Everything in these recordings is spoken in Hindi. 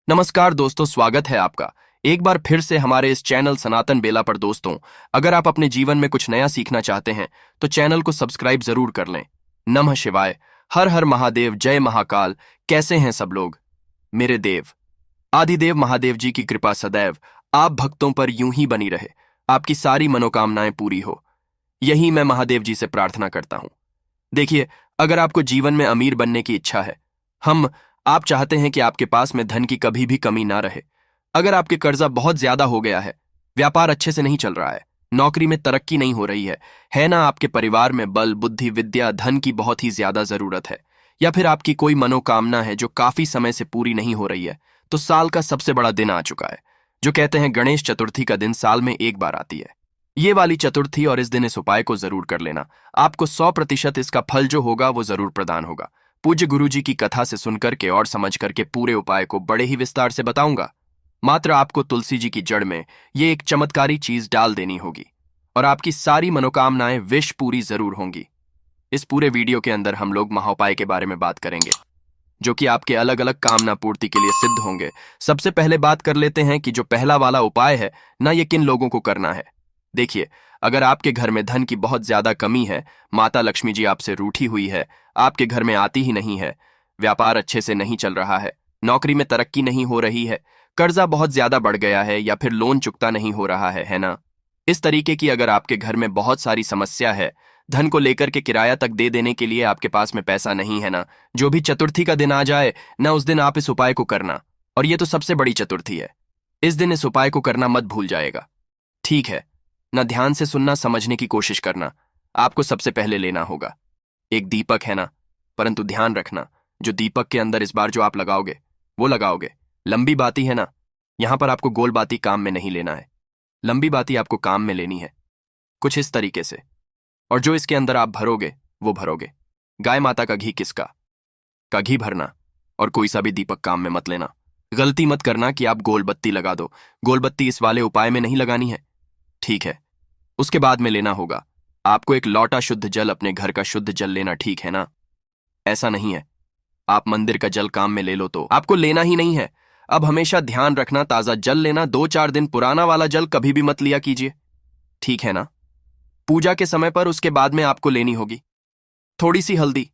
नमस्कार दोस्तों, स्वागत है आपका एक बार फिर से हमारे इस चैनल सनातन बेला पर। दोस्तों, अगर आप अपने जीवन में कुछ नया सीखना चाहते हैं तो चैनल को सब्सक्राइब जरूर कर लें। नमः शिवाय, हर हर महादेव, जय महाकाल। कैसे हैं सब लोग मेरे देव? आदिदेव महादेव जी की कृपा सदैव आप भक्तों पर यूं ही बनी रहे, आपकी सारी मनोकामनाएं पूरी हो, यही मैं महादेव जी से प्रार्थना करता हूं। देखिए, अगर आपको जीवन में अमीर बनने की इच्छा है, आप चाहते हैं कि आपके पास में धन की कभी भी कमी ना रहे, अगर आपके कर्जा बहुत ज्यादा हो गया है, व्यापार अच्छे से नहीं चल रहा है, नौकरी में तरक्की नहीं हो रही है ना, आपके परिवार में बल, बुद्धि, विद्या, धन की बहुत ही ज्यादा जरूरत है, या फिर आपकी कोई मनोकामना है जो काफी समय से पूरी नहीं हो रही है, तो साल का सबसे बड़ा दिन आ चुका है। जो कहते हैं गणेश चतुर्थी का दिन साल में एक बार आती है, ये वाली चतुर्थी, और इस दिन इस उपाय को जरूर कर लेना। आपको 100% इसका फल जो होगा वो जरूर प्रदान होगा। पूज्य गुरु जी की कथा से सुनकर के और समझ करके पूरे उपाय को बड़े ही विस्तार से बताऊंगा। मात्र आपको तुलसी जी की जड़ में ये एक चमत्कारी चीज डाल देनी होगी और आपकी सारी मनोकामनाएं विश पूरी जरूर होंगी। इस पूरे वीडियो के अंदर हम लोग महाउपाय के बारे में बात करेंगे जो कि आपके अलग अलग कामना पूर्ति के लिए सिद्ध होंगे। सबसे पहले बात कर लेते हैं कि जो पहला वाला उपाय है ना, ये किन लोगों को करना है। देखिए, अगर आपके घर में धन की बहुत ज्यादा कमी है, माता लक्ष्मी जी आपसे रूठी हुई है, आपके घर में आती ही नहीं है, व्यापार अच्छे से नहीं चल रहा है, नौकरी में तरक्की नहीं हो रही है, कर्जा बहुत ज्यादा बढ़ गया है, या फिर लोन चुकता नहीं हो रहा है ना, इस तरीके की अगर आपके घर में बहुत सारी समस्या है, धन को लेकर के किराया तक दे देने के लिए आपके पास में पैसा नहीं है ना, जो भी चतुर्थी का दिन आ जाए ना, उस दिन आप इस उपाय को करना। और ये तो सबसे बड़ी चतुर्थी है, इस दिन इस उपाय को करना मत भूल जाएगा, ठीक है ना? ध्यान से सुनना, समझने की कोशिश करना। आपको सबसे पहले लेना होगा एक दीपक, है ना, परंतु ध्यान रखना, जो दीपक के अंदर इस बार जो आप लगाओगे वो लगाओगे लंबी बाती, है ना। यहां पर आपको गोल बाती काम में नहीं लेना है, लंबी बाती आपको काम में लेनी है, कुछ इस तरीके से। और जो इसके अंदर आप भरोगे वो भरोगे गाय माता का घी, किसका का घी भरना, और कोई सा भी दीपक काम में मत लेना। गलती मत करना कि आप गोल बत्ती लगा दो, गोल बत्ती इस वाले उपाय में नहीं लगानी है, ठीक है। उसके बाद में लेना होगा आपको एक लौटा शुद्ध जल, अपने घर का शुद्ध जल लेना, ठीक है ना। ऐसा नहीं है आप मंदिर का जल काम में ले लो, तो आपको लेना ही नहीं है। अब हमेशा ध्यान रखना, ताजा जल लेना, 2-4 दिन पुराना वाला जल कभी भी मत लिया कीजिए, ठीक है ना। पूजा के समय पर उसके बाद में आपको लेनी होगी थोड़ी सी हल्दी।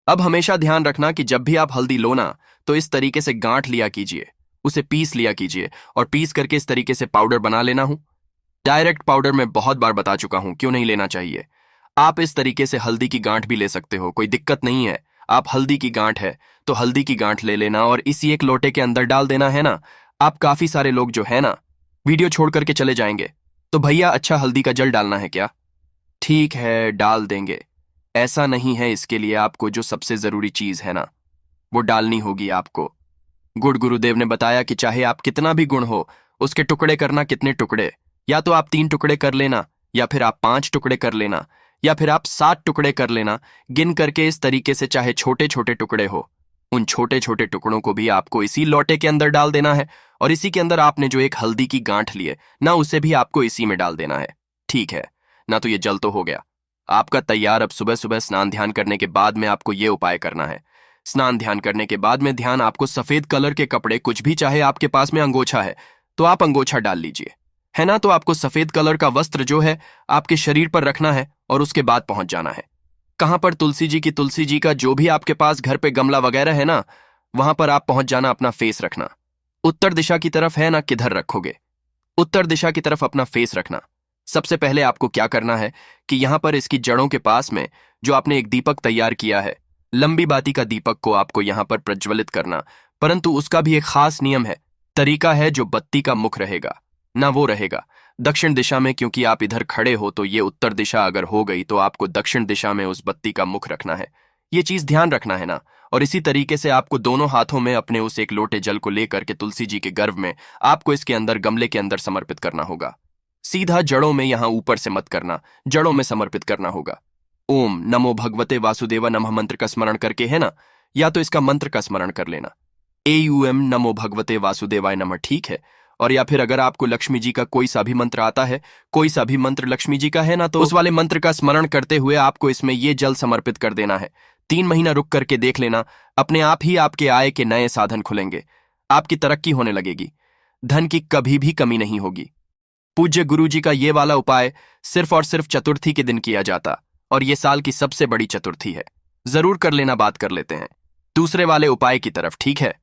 अब हमेशा ध्यान रखना कि जब भी आप हल्दी लो ना, तो इस तरीके से गांठ लिया कीजिए, उसे पीस लिया कीजिए, और पीस करके इस तरीके से पाउडर बना लेना। हूं डायरेक्ट पाउडर मैं बहुत बार बता चुका हूं क्यों नहीं लेना चाहिए। आप इस तरीके से हल्दी की गांठ भी ले सकते हो, कोई दिक्कत नहीं है। आप हल्दी की गांठ है तो हल्दी की गांठ ले लेना और इसी एक लोटे के अंदर डाल देना, है ना। आप काफी सारे लोग जो है ना वीडियो छोड़ करके चले जाएंगे, तो भैया अच्छा हल्दी का जल डालना है क्या? ठीक है, डाल देंगे, ऐसा नहीं है। इसके लिए आपको जो सबसे जरूरी चीज है ना, वो डालनी होगी आपको गुड़। गुरुदेव ने बताया कि चाहे आप कितना भी गुण हो, उसके टुकड़े करना। कितने टुकड़े? या तो आप 3 टुकड़े कर लेना, या फिर आप 5 टुकड़े कर लेना, या फिर आप 7 टुकड़े कर लेना। गिन करके इस तरीके से, चाहे छोटे छोटे टुकड़े हो, उन छोटे छोटे टुकड़ों को भी आपको इसी लोटे के अंदर डाल देना है। और इसी के अंदर आपने जो एक हल्दी की गांठ ली है ना, उसे भी आपको इसी में डाल देना है, ठीक है ना। तो ये जल तो हो गया आपका तैयार। अब सुबह सुबह स्नान ध्यान करने के बाद में आपको ये उपाय करना है। स्नान ध्यान करने के बाद में ध्यान आपको सफेद कलर के कपड़े, कुछ भी, चाहे आपके पास में अंगोछा है तो आप अंगोछा डाल लीजिए, है ना। तो आपको सफेद कलर का वस्त्र जो है आपके शरीर पर रखना है और उसके बाद पहुंच जाना है कहां पर? तुलसी जी की, तुलसी जी का जो भी आपके पास घर पे गमला वगैरह है ना, वहां पर आप पहुंच जाना। अपना फेस रखना उत्तर दिशा की तरफ, है ना। किधर रखोगे? उत्तर दिशा की तरफ अपना फेस रखना। सबसे पहले आपको क्या करना है कि यहां पर इसकी जड़ों के पास में जो आपने एक दीपक तैयार किया है, लंबी बाती का दीपक को आपको यहां पर प्रज्वलित करना। परंतु उसका भी एक खास नियम है, तरीका है। जो बत्ती का मुख रहेगा ना, वो रहेगा दक्षिण दिशा में, क्योंकि आप इधर खड़े हो तो ये उत्तर दिशा अगर हो गई तो आपको दक्षिण दिशा में उस बत्ती का मुख रखना है। ये चीज ध्यान रखना है ना। और इसी तरीके से आपको दोनों हाथों में अपने उस एक लोटे जल को लेकर के तुलसी जी के गर्भ में आपको इसके अंदर, गमले के अंदर समर्पित करना होगा। सीधा जड़ों में, यहां ऊपर से मत करना, जड़ों में समर्पित करना होगा। ओम नमो भगवते वासुदेवा नमः मंत्र का स्मरण करके, है ना, या तो इसका मंत्र का स्मरण कर लेना, AUM नमो भगवते वासुदेवाय नमः, ठीक है। और या फिर अगर आपको लक्ष्मी जी का कोई सा भी मंत्र आता है, कोई सा भी मंत्र लक्ष्मी जी का है ना, तो उस वाले मंत्र का स्मरण करते हुए आपको इसमें ये जल समर्पित कर देना है। 3 महीना रुक करके देख लेना, अपने आप ही आपके आय के नए साधन खुलेंगे। आपकी तरक्की होने लगेगी, धन की कभी भी कमी नहीं होगी। पूज्य गुरुजी का ये वाला उपाय सिर्फ और सिर्फ चतुर्थी के दिन किया जाता, और ये साल की सबसे बड़ी चतुर्थी है। जरूर कर लेना। बात कर लेते हैं दूसरे वाले उपाय की तरफ, ठीक है?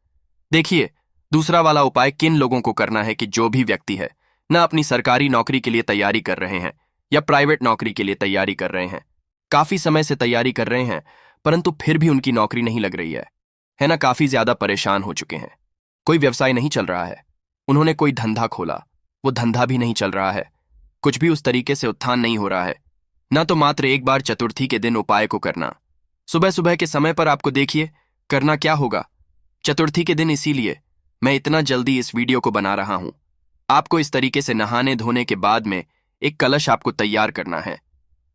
देखिए, दूसरा वाला उपाय किन लोगों को करना है कि जो भी व्यक्ति है ना अपनी सरकारी नौकरी के लिए तैयारी कर रहे हैं या प्राइवेट नौकरी के लिए तैयारी कर रहे हैं, काफी समय से तैयारी कर रहे हैं परंतु फिर भी उनकी नौकरी नहीं लग रही है ना? काफी ज्यादा परेशान हो चुके हैं। कोई व्यवसाय नहीं चल रहा है, उन्होंने कोई धंधा खोला, वो धंधा भी नहीं चल रहा है, कुछ भी उस तरीके से उत्थान नहीं हो रहा है ना। तो मात्र एक बार चतुर्थी के दिन उपाय को करना। सुबह सुबह के समय पर आपको देखिए करना क्या होगा चतुर्थी के दिन। इसीलिए मैं इतना जल्दी इस वीडियो को बना रहा हूं। आपको इस तरीके से नहाने धोने के बाद में एक कलश आपको तैयार करना है।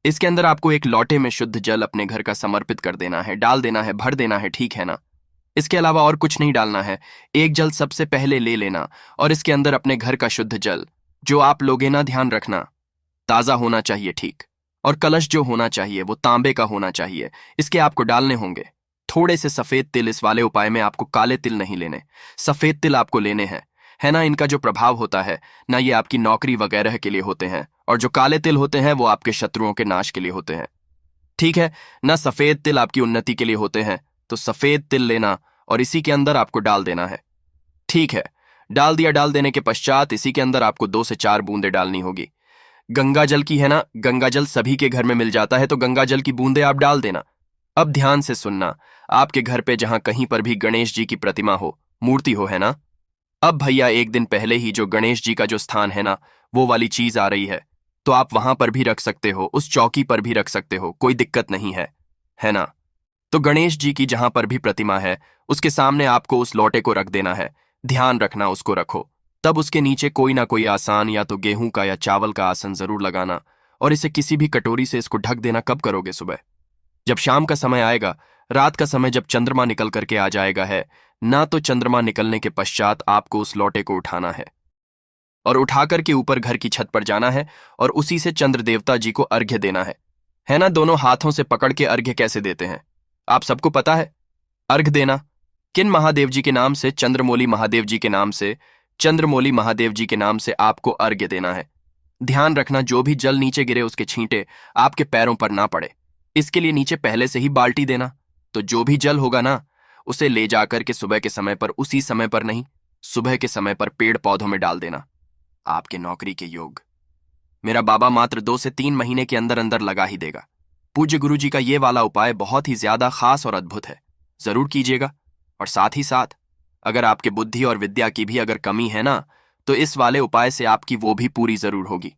इसके अंदर आपको एक लोटे में शुद्ध जल अपने घर का समर्पित कर देना है, डाल देना है, भर देना है, ठीक है ना? इसके अलावा और कुछ नहीं डालना है। एक जल सबसे पहले ले लेना और इसके अंदर अपने घर का शुद्ध जल जो आप लोगे ना, ध्यान रखना ताजा होना चाहिए, ठीक? और कलश जो होना चाहिए वो तांबे का होना चाहिए। इसके आपको डालने होंगे थोड़े से सफेद तिल। इस वाले उपाय में आपको काले तिल नहीं लेने, सफेद तिल आपको लेने हैं, है ना? इनका जो प्रभाव होता है ना, ये आपकी नौकरी वगैरह के लिए होते हैं, और जो काले तिल होते हैं वो आपके शत्रुओं के नाश के लिए होते हैं, ठीक है ना? सफेद तिल आपकी उन्नति के लिए होते हैं, तो सफेद तिल लेना और इसी के अंदर आपको डाल देना है, ठीक है? डाल दिया। डाल देने के पश्चात इसी के अंदर आपको 2 से 4 बूंदे डालनी होगी गंगा जल की, है ना? गंगा जल सभी के घर में मिल जाता है, तो गंगा जल की बूंदे आप डाल देना। अब ध्यान से सुनना, आपके घर पे जहां कहीं पर भी गणेश जी की प्रतिमा हो, मूर्ति हो, है ना? अब भैया एक दिन पहले ही जो गणेश जी का जो स्थान है ना, वो वाली चीज आ रही है, तो आप वहां पर भी रख सकते हो, उस चौकी पर भी रख सकते हो, कोई दिक्कत नहीं है ना? तो गणेश जी की जहां पर भी प्रतिमा है उसके सामने आपको उस लोटे को रख देना है। ध्यान रखना उसको रखो। तब उसके नीचे कोई ना कोई आसान या तो गेहूं का या चावल का आसन जरूर लगाना, और इसे किसी भी कटोरी से इसको ढक देना। कब करोगे? सुबह जब शाम का समय आएगा, रात का समय जब चंद्रमा निकल करके आ जाएगा है ना, तो चंद्रमा निकलने के पश्चात आपको उस लोटे को उठाना है और उठाकर के ऊपर घर की छत पर जाना है और उसी से चंद्र देवता जी को अर्घ्य देना है ना? दोनों हाथों से पकड़ के अर्घ्य कैसे देते हैं आप सबको पता है। अर्घ देना किन महादेव जी के नाम से? चंद्रमौली महादेव जी के नाम से, चंद्रमौली महादेव जी के नाम से आपको अर्घ्य देना है। ध्यान रखना जो भी जल नीचे गिरे उसके छींटे आपके पैरों पर ना पड़े, इसके लिए नीचे पहले से ही बाल्टी देना। तो जो भी जल होगा ना, उसे ले जाकर के सुबह के समय पर, उसी समय पर नहीं, सुबह के समय पर पेड़ पौधों में डाल देना। आपके नौकरी के योग मेरा बाबा मात्र 2 से 3 महीने के अंदर अंदर लगा ही देगा। पूज्य गुरु जी का ये वाला उपाय बहुत ही ज्यादा खास और अद्भुत है, जरूर कीजिएगा। और साथ ही साथ अगर आपके बुद्धि और विद्या की भी अगर कमी है ना, तो इस वाले उपाय से आपकी वो भी पूरी जरूर होगी।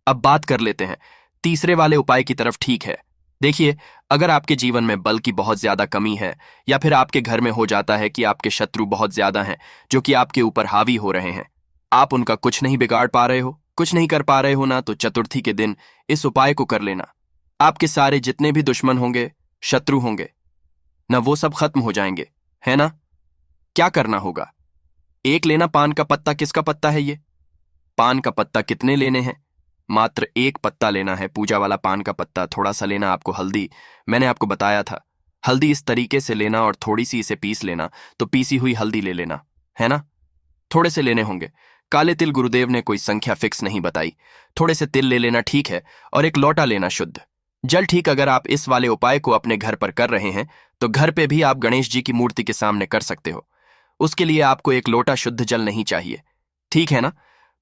अब बात कर लेते हैं तीसरे वाले उपाय की तरफ, ठीक है? देखिए, अगर आपके जीवन में बल की बहुत ज्यादा कमी है या फिर आपके घर में हो जाता है कि आपके शत्रु बहुत ज्यादा हैं जो कि आपके ऊपर हावी हो रहे हैं, आप उनका कुछ नहीं बिगाड़ पा रहे हो, कुछ नहीं कर पा रहे हो ना, तो चतुर्थी के दिन इस उपाय को कर लेना। आपके सारे जितने भी दुश्मन होंगे, शत्रु होंगे ना, वो सब खत्म हो जाएंगे, है ना? क्या करना होगा? एक लेना पान का पत्ता। किसका पत्ता है ये? पान का पत्ता कितने लेने हैं? मात्र 1 पत्ता लेना है, पूजा वाला पान का पत्ता। थोड़ा सा लेना आपको हल्दी, मैंने आपको बताया था, हल्दी इस तरीके से लेना और थोड़ी सी इसे पीस लेना, तो पीसी हुई हल्दी ले लेना, है ना? थोड़े से लेने होंगे काले तिल। गुरुदेव ने कोई संख्या फिक्स नहीं बताई, थोड़े से तिल ले लेना, ठीक है? और एक लोटा लेना शुद्ध जल, ठीक? अगर आप इस वाले उपाय को अपने घर पर कर रहे हैं तो घर पे भी आप गणेश जी की मूर्ति के सामने कर सकते हो। उसके लिए आपको एक लोटा शुद्ध जल नहीं चाहिए, ठीक है ना?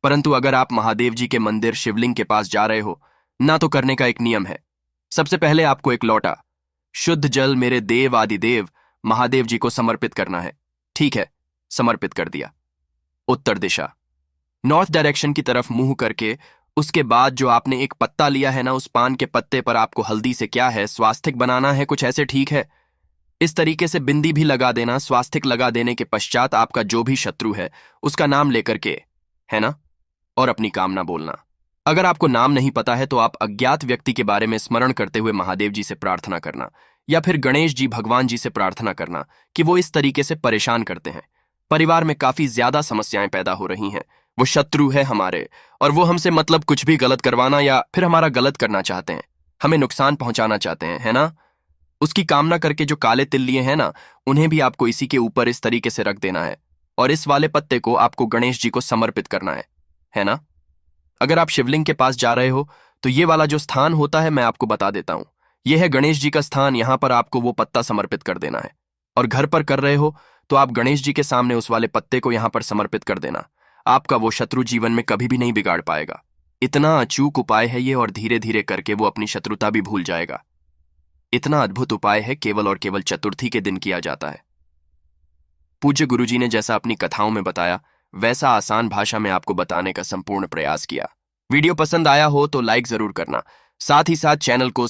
परंतु अगर आप महादेव जी के मंदिर शिवलिंग के पास जा रहे हो ना, तो करने का एक नियम है। सबसे पहले आपको एक लोटा शुद्ध जल मेरे देव आदिदेव महादेव जी को समर्पित करना है, ठीक है? समर्पित कर दिया। उत्तर दिशा, नॉर्थ डायरेक्शन की तरफ मुंह करके, उसके बाद जो आपने एक पत्ता लिया है ना, उस पान के पत्ते पर आपको हल्दी से क्या है, स्वास्तिक बनाना है, कुछ ऐसे, ठीक है? इस तरीके से बिंदी भी लगा देना। स्वास्तिक लगा देने के पश्चात आपका जो भी शत्रु है उसका नाम लेकर के, है ना, और अपनी कामना बोलना। अगर आपको नाम नहीं पता है तो आप अज्ञात व्यक्ति के बारे में स्मरण करते हुए महादेव जी से प्रार्थना करना, या फिर गणेश जी भगवान जी से प्रार्थना करना कि वो इस तरीके से परेशान करते हैं, परिवार में काफी ज्यादा समस्याएं पैदा हो रही हैं, वो शत्रु है हमारे और वो हमसे मतलब कुछ भी गलत करवाना या फिर हमारा गलत करना चाहते हैं, हमें नुकसान पहुंचाना चाहते हैं, है ना? उसकी कामना करके जो काले तिल लिए हैं ना, उन्हें भी आपको इसी के ऊपर इस तरीके से रख देना है और इस वाले पत्ते को आपको गणेश जी को समर्पित करना है ना? अगर आप शिवलिंग के पास जा रहे हो तो ये वाला जो स्थान होता है मैं आपको बता देता हूं। यह है गणेश जी का स्थान, यहां पर आपको वो पत्ता समर्पित कर देना है। और घर पर कर रहे हो तो आप गणेश जी के सामने उस वाले पत्ते को यहां पर समर्पित कर देना। आपका वो शत्रु जीवन में कभी भी नहीं बिगाड़ पाएगा। इतना अचूक उपाय है ये, और धीरे धीरे करके वो अपनी शत्रुता भी भूल जाएगा। इतना अद्भुत उपाय है, केवल और केवल चतुर्थी के दिन किया जाता है। पूज्य गुरुजी ने जैसा अपनी कथाओं में बताया वैसा आसान भाषा में आपको बताने का संपूर्ण प्रयास किया। वीडियो पसंद आया हो तो लाइक जरूर करना, साथ ही साथ चैनल को